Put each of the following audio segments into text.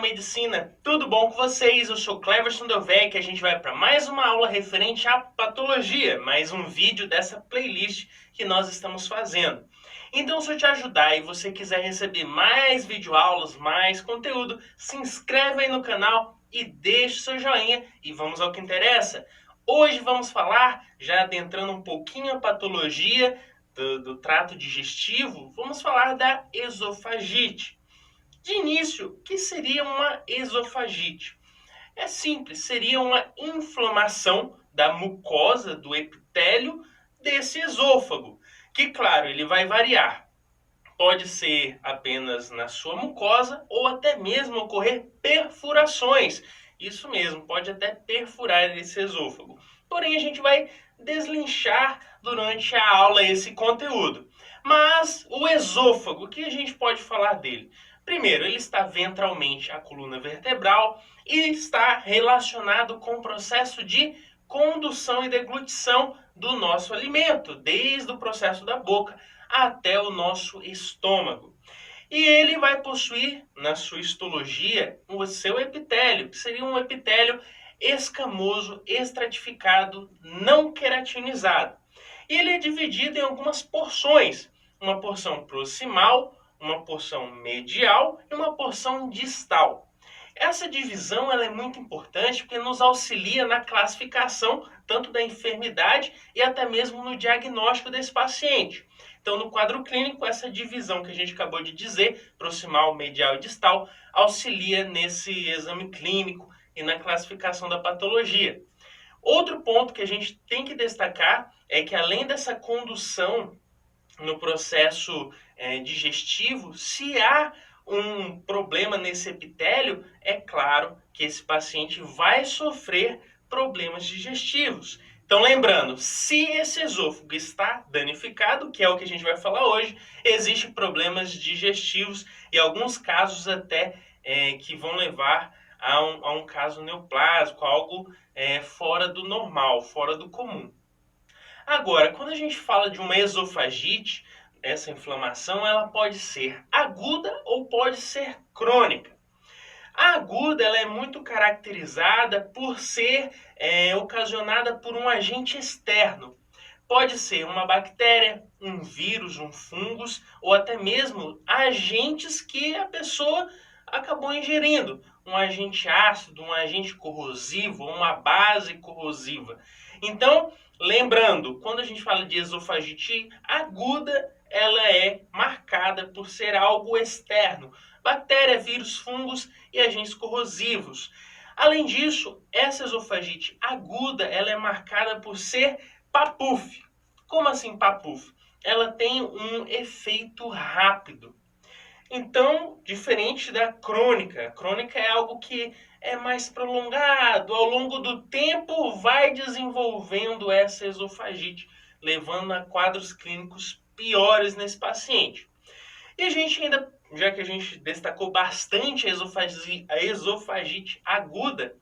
Medicina, tudo bom com vocês? Eu sou Cleverson Delvec e a gente vai para mais uma aula referente à patologia, mais um vídeo dessa playlist que nós estamos fazendo. Então, se eu te ajudar e você quiser receber mais videoaulas, mais conteúdo, se inscreve aí no canal e deixe seu joinha e vamos ao que interessa. Hoje vamos falar, já adentrando um pouquinho a patologia do trato digestivo, vamos falar da esofagite. De início, o que seria uma esofagite? É simples, seria uma inflamação da mucosa, do epitélio desse esôfago, que, claro, ele vai variar. Pode ser apenas na sua mucosa ou até mesmo ocorrer perfurações. Isso mesmo, pode até perfurar esse esôfago. Porém, a gente vai deslinchar durante a aula esse conteúdo. Mas o esôfago, o que a gente pode falar dele? Primeiro, ele está ventralmente à coluna vertebral e está relacionado com o processo de condução e deglutição do nosso alimento, desde o processo da boca até o nosso estômago. E ele vai possuir, na sua histologia, o seu epitélio, que seria um epitélio escamoso, estratificado, não queratinizado. E ele é dividido em algumas porções, uma porção proximal, uma porção medial e uma porção distal. Essa divisão ela é muito importante porque nos auxilia na classificação tanto da enfermidade e até mesmo no diagnóstico desse paciente. Então, no quadro clínico, essa divisão que a gente acabou de dizer, proximal, medial e distal, auxilia nesse exame clínico e na classificação da patologia. Outro ponto que a gente tem que destacar é que, além dessa condução no processo digestivo, se há um problema nesse epitélio, é claro que esse paciente vai sofrer problemas digestivos. Então, lembrando, se esse esôfago está danificado, que é o que a gente vai falar hoje, existem problemas digestivos e alguns casos até que vão levar a um caso neoplásico, algo fora do normal, fora do comum. Agora, quando a gente fala de uma esofagite, essa inflamação ela pode ser aguda ou pode ser crônica. A aguda ela é muito caracterizada por ser ocasionada por um agente externo. Pode ser uma bactéria, um vírus, um fungos ou até mesmo agentes que a pessoa acabou ingerindo. Um agente ácido, um agente corrosivo, uma base corrosiva. Então, lembrando, quando a gente fala de esofagite aguda, ela é marcada por ser algo externo. Bactéria, vírus, fungos e agentes corrosivos. Além disso, essa esofagite aguda ela é marcada por ser papuf. Como assim papuf? Ela tem um efeito rápido. Então, diferente da crônica, a crônica é algo que é mais prolongado, ao longo do tempo vai desenvolvendo essa esofagite, levando a quadros clínicos piores nesse paciente. E a gente ainda, já que a gente destacou bastante a esofagite aguda,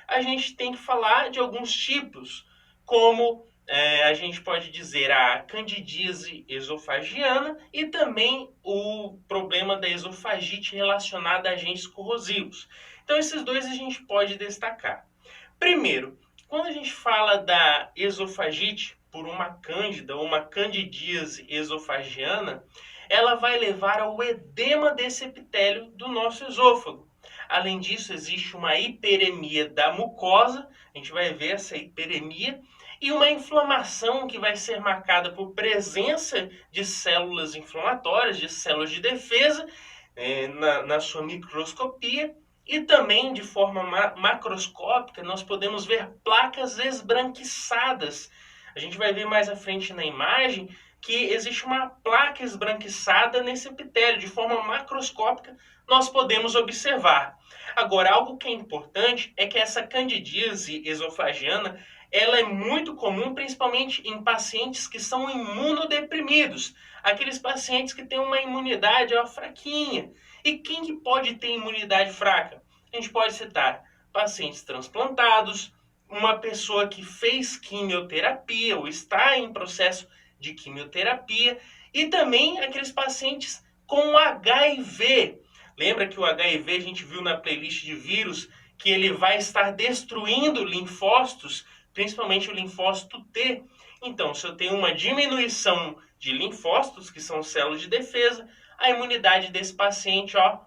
a gente tem que falar de alguns tipos, como a gente pode dizer a candidíase esofagiana e também o problema da esofagite relacionada a agentes corrosivos. Então, esses dois a gente pode destacar. Primeiro, quando a gente fala da esofagite por uma cândida ou uma candidíase esofagiana, ela vai levar ao edema desse epitélio do nosso esôfago. Além disso, existe uma hiperemia da mucosa, a gente vai ver essa hiperemia, e uma inflamação que vai ser marcada por presença de células inflamatórias, de células de defesa, na sua microscopia, e também de forma macroscópica nós podemos ver placas esbranquiçadas. A gente vai ver mais à frente na imagem que existe uma placa esbranquiçada nesse epitélio, de forma macroscópica nós podemos observar. Agora, algo que é importante é que essa candidíase esofagiana ela é muito comum, principalmente em pacientes que são imunodeprimidos, aqueles pacientes que têm uma imunidade fraquinha. E quem que pode ter imunidade fraca? A gente pode citar pacientes transplantados, uma pessoa que fez quimioterapia ou está em processo de quimioterapia e também aqueles pacientes com HIV. Lembra que o HIV a gente viu na playlist de vírus que ele vai estar destruindo linfócitos, principalmente o linfócito T. Então, se eu tenho uma diminuição de linfócitos, que são células de defesa, a imunidade desse paciente, ó,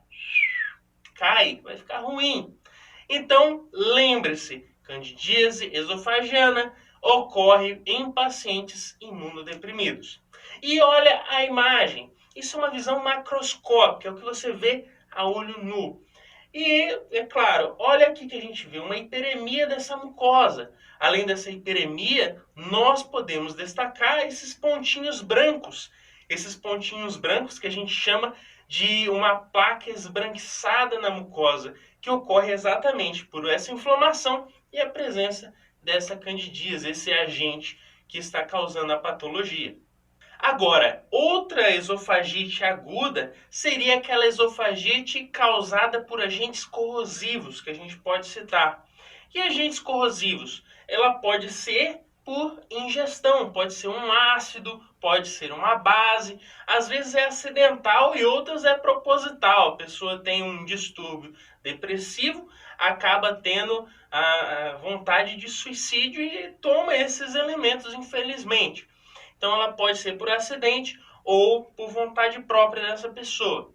cai, vai ficar ruim. Então, lembre-se, candidíase esofagiana ocorre em pacientes imunodeprimidos. E olha a imagem. Isso é uma visão macroscópica, é o que você vê a olho nu. E, é claro, olha aqui que a gente vê uma hiperemia dessa mucosa. Além dessa hiperemia, nós podemos destacar esses pontinhos brancos. Esses pontinhos brancos que a gente chama de uma placa esbranquiçada na mucosa, que ocorre exatamente por essa inflamação e a presença dessa candidíase, esse agente que está causando a patologia. Agora, outra esofagite aguda seria aquela esofagite causada por agentes corrosivos, que a gente pode citar. E agentes corrosivos? Ela pode ser por ingestão, pode ser um ácido, pode ser uma base, às vezes é acidental e outras é proposital. A pessoa tem um distúrbio depressivo, acaba tendo a vontade de suicídio e toma esses elementos, infelizmente. Então ela pode ser por acidente ou por vontade própria dessa pessoa.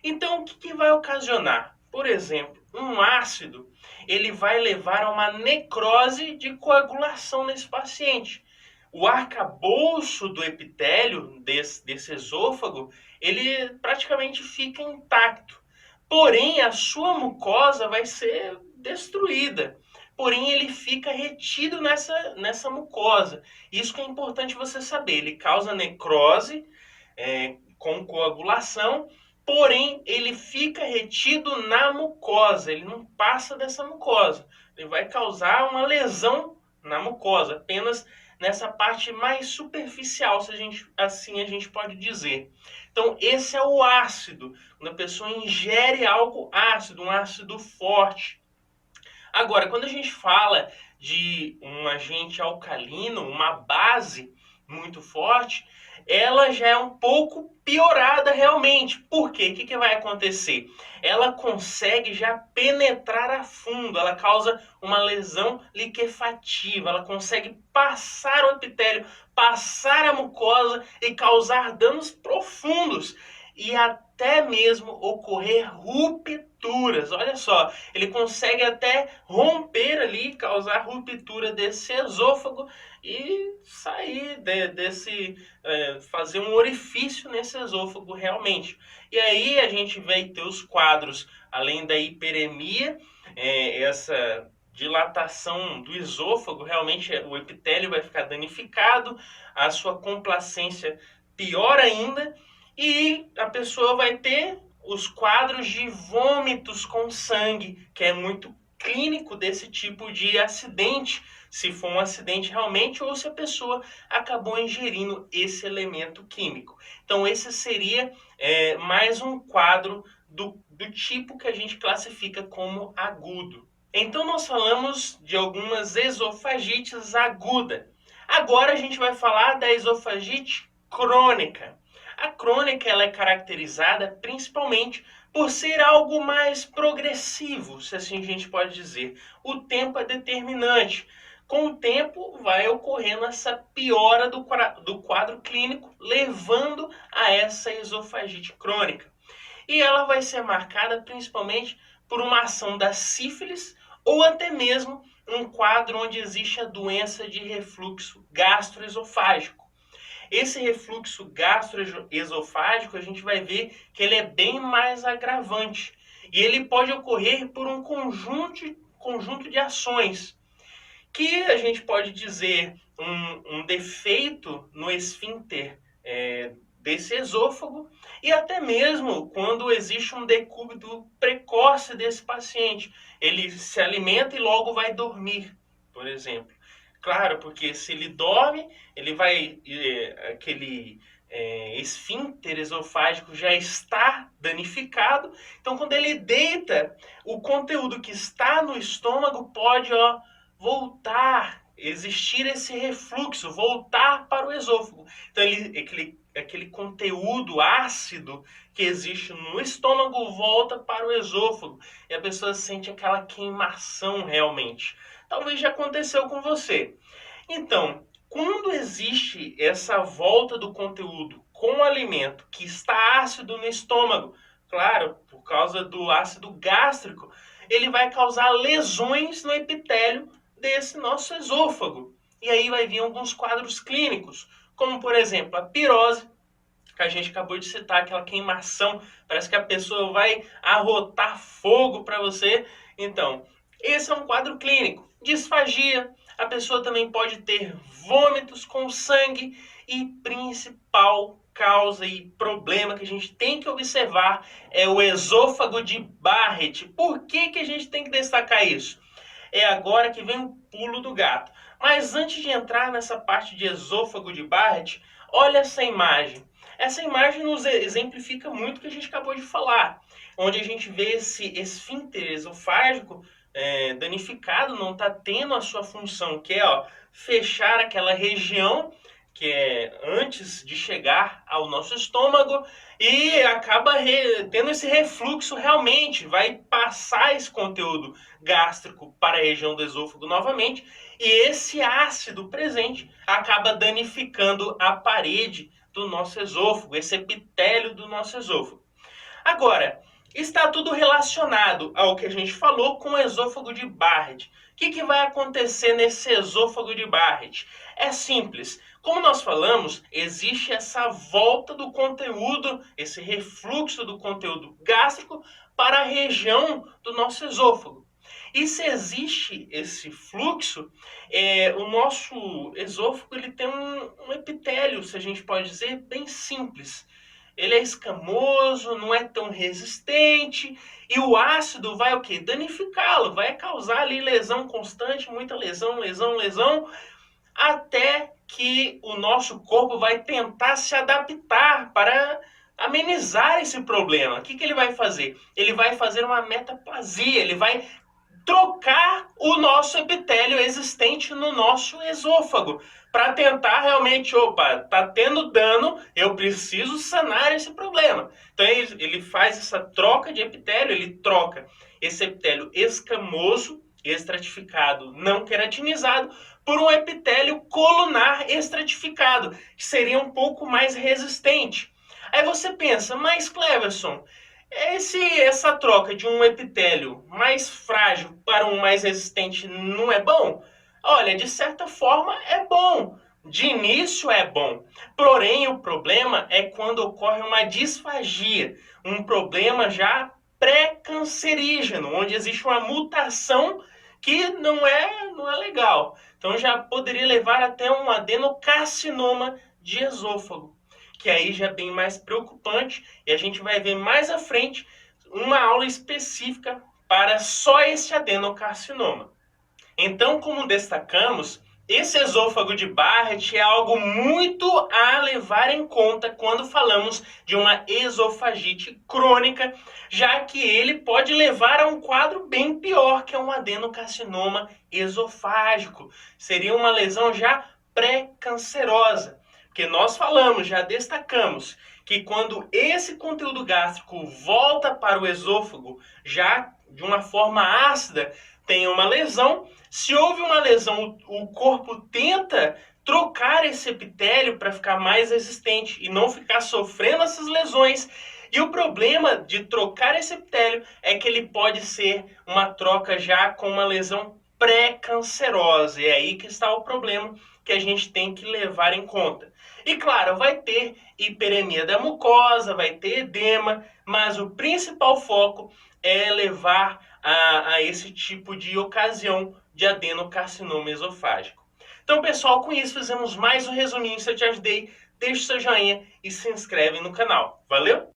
Então o que vai ocasionar? Por exemplo, um ácido, ele vai levar a uma necrose de coagulação nesse paciente. O arcabouço do epitélio desse esôfago, ele praticamente fica intacto. Porém, a sua mucosa vai ser destruída. Porém, ele fica retido nessa mucosa. Isso que é importante você saber. Ele causa necrose com coagulação, porém, ele fica retido na mucosa. Ele não passa dessa mucosa. Ele vai causar uma lesão na mucosa, apenas nessa parte mais superficial, se assim a gente pode dizer. Então, esse é o ácido. Quando a pessoa ingere algo ácido, um ácido forte. Agora, quando a gente fala de um agente alcalino, uma base muito forte, ela já é um pouco piorada realmente. Por quê? O que vai acontecer? Ela consegue já penetrar a fundo, ela causa uma lesão liquefativa, ela consegue passar o epitélio, passar a mucosa e causar danos profundos. E até mesmo ocorrer rupturas. Olha só, ele consegue até romper ali, causar ruptura desse esôfago e sair fazer um orifício nesse esôfago realmente. E aí a gente vai ter os quadros, além da hiperemia, essa dilatação do esôfago, realmente o epitélio vai ficar danificado, a sua complacência pior ainda, e a pessoa vai ter os quadros de vômitos com sangue, que é muito clínico desse tipo de acidente, se for um acidente realmente ou se a pessoa acabou ingerindo esse elemento químico. Então esse seria mais um quadro do tipo que a gente classifica como agudo. Então nós falamos de algumas esofagites agudas. Agora a gente vai falar da esofagite crônica. A crônica ela é caracterizada principalmente por ser algo mais progressivo, se assim a gente pode dizer. O tempo é determinante. Com o tempo vai ocorrendo essa piora do quadro clínico, levando a essa esofagite crônica. E ela vai ser marcada principalmente por uma ação da sífilis ou até mesmo um quadro onde existe a doença de refluxo gastroesofágico. Esse refluxo gastroesofágico, a gente vai ver que ele é bem mais agravante. E ele pode ocorrer por um conjunto de ações, que a gente pode dizer um defeito no esfíncter desse esôfago, e até mesmo quando existe um decúbito precoce desse paciente. Ele se alimenta e logo vai dormir, por exemplo. Claro, porque se ele dorme, ele vai aquele esfíncter esofágico já está danificado. Então, quando ele deita, o conteúdo que está no estômago pode voltar existir esse refluxo, voltar para o esôfago. Então aquele conteúdo ácido que existe no estômago volta para o esôfago e a pessoa sente aquela queimação realmente. Talvez já aconteceu com você. Então, quando existe essa volta do conteúdo com o alimento que está ácido no estômago, claro, por causa do ácido gástrico, ele vai causar lesões no epitélio desse nosso esôfago. E aí vai vir alguns quadros clínicos, como por exemplo a pirose, que a gente acabou de citar, aquela queimação, parece que a pessoa vai arrotar fogo para você. Então, esse é um quadro clínico. Disfagia, a pessoa também pode ter vômitos com sangue e principal causa e problema que a gente tem que observar é o esôfago de Barrett. Por que que a gente tem que destacar isso? É agora que vem o pulo do gato. Mas antes de entrar nessa parte de esôfago de Barrett, olha essa imagem. Essa imagem nos exemplifica muito o que a gente acabou de falar, onde a gente vê esse esfíncter esofágico danificado, não está tendo a sua função, que é fechar aquela região que é antes de chegar ao nosso estômago e acaba tendo esse refluxo realmente, vai passar esse conteúdo gástrico para a região do esôfago novamente e esse ácido presente acaba danificando a parede do nosso esôfago, esse epitélio do nosso esôfago. Agora, está tudo relacionado ao que a gente falou com o esôfago de Barrett. O que vai acontecer nesse esôfago de Barrett? É simples. Como nós falamos, existe essa volta do conteúdo, esse refluxo do conteúdo gástrico para a região do nosso esôfago. E se existe esse fluxo, o nosso esôfago ele tem um epitélio, se a gente pode dizer, bem simples. Ele é escamoso, não é tão resistente, e o ácido vai o quê? Danificá-lo, vai causar ali lesão constante, muita lesão, lesão, lesão, até que o nosso corpo vai tentar se adaptar para amenizar esse problema. O que ele vai fazer? Ele vai fazer uma metaplasia, ele vai trocar o nosso epitélio existente no nosso esôfago para tentar realmente, opa, tá tendo dano, eu preciso sanar esse problema. Então ele faz essa troca de epitélio, ele troca esse epitélio escamoso, estratificado, não queratinizado, por um epitélio colunar estratificado, que seria um pouco mais resistente. Aí você pensa, mas Cleverson, essa troca de um epitélio mais frágil para um mais resistente não é bom? Olha, de certa forma é bom. De início é bom. Porém, o problema é quando ocorre uma disfagia, um problema já pré-cancerígeno, onde existe uma mutação que não é legal. Então já poderia levar até um adenocarcinoma de esôfago, que aí já é bem mais preocupante e a gente vai ver mais à frente uma aula específica para só esse adenocarcinoma. Então, como destacamos, esse esôfago de Barrett é algo muito a levar em conta quando falamos de uma esofagite crônica, já que ele pode levar a um quadro bem pior, que é um adenocarcinoma esofágico. Seria uma lesão já pré-cancerosa. Porque nós falamos, já destacamos, que quando esse conteúdo gástrico volta para o esôfago, já de uma forma ácida, tem uma lesão. Se houve uma lesão, o corpo tenta trocar esse epitélio para ficar mais resistente e não ficar sofrendo essas lesões. E o problema de trocar esse epitélio é que ele pode ser uma troca já com uma lesão pré-cancerosa. É aí que está o problema que a gente tem que levar em conta. E claro, vai ter hiperemia da mucosa, vai ter edema, mas o principal foco é levar a esse tipo de ocasião de adenocarcinoma esofágico. Então, pessoal, com isso fizemos mais um resuminho. Se eu te ajudei, deixe seu joinha e se inscreve no canal. Valeu?